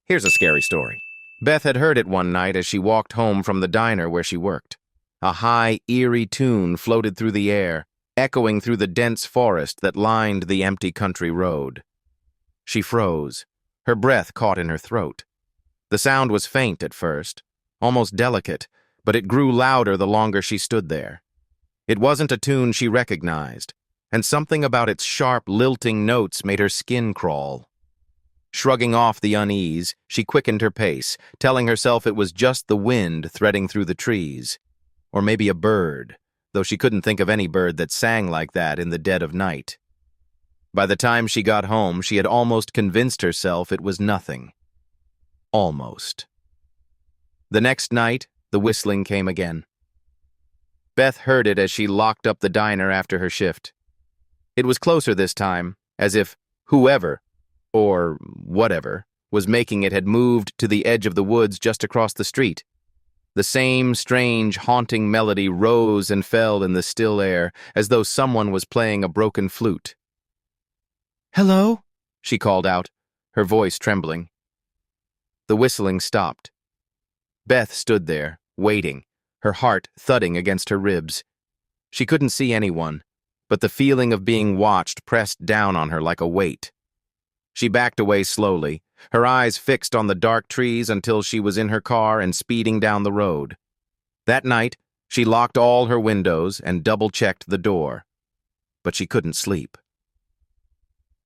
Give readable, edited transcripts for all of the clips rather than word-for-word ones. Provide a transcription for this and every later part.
Here's a scary story. Beth had heard it one night as she walked home from the diner where she worked. A high, eerie tune floated through the air, echoing through the dense forest that lined the empty country road. She froze, her breath caught in her throat. The sound was faint at first, almost delicate, but it grew louder the longer she stood there. It wasn't a tune she recognized, and something about its sharp, lilting notes made her skin crawl. Shrugging off the unease, she quickened her pace, telling herself it was just the wind threading through the trees. Or maybe a bird, though she couldn't think of any bird that sang like that in the dead of night. By the time she got home, she had almost convinced herself it was nothing. Almost. The next night, the whistling came again. Beth heard it as she locked up the diner after her shift. It was closer this time, as if whoever, or whatever, was making it had moved to the edge of the woods just across the street. The same strange, haunting melody rose and fell in the still air, as though someone was playing a broken flute. "Hello?" she called out, her voice trembling. The whistling stopped. Beth stood there, waiting, her heart thudding against her ribs. She couldn't see anyone, but the feeling of being watched pressed down on her like a weight. She backed away slowly, her eyes fixed on the dark trees until she was in her car and speeding down the road. That night, she locked all her windows and double-checked the door. But she couldn't sleep.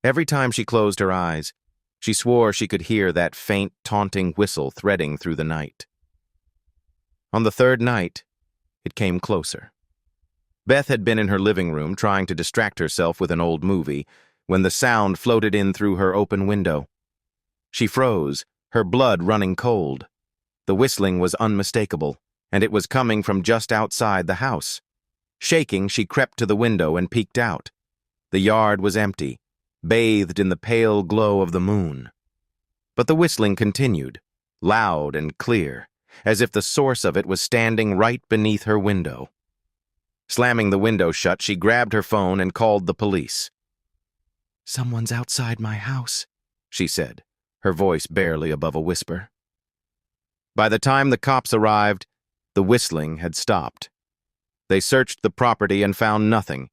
Every time she closed her eyes, she swore she could hear that faint, taunting whistle threading through the night. On the third night, it came closer. Beth had been in her living room trying to distract herself with an old movie when the sound floated in through her open window. She froze, her blood running cold. The whistling was unmistakable, and it was coming from just outside the house. Shaking, she crept to the window and peeked out. The yard was empty, bathed in the pale glow of the moon. But the whistling continued, loud and clear, as if the source of it was standing right beneath her window. Slamming the window shut, she grabbed her phone and called the police. "Someone's outside my house," she said, her voice barely above a whisper. By the time the cops arrived, the whistling had stopped. They searched the property and found nothing.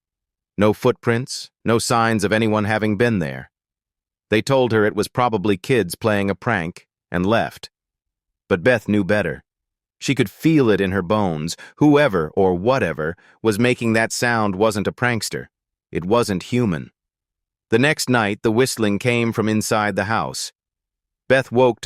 No footprints, no signs of anyone having been there. They told her it was probably kids playing a prank and left. But Beth knew better. She could feel it in her bones. Whoever or whatever was making that sound wasn't a prankster. It wasn't human. The next night, the whistling came from inside the house. Beth woke to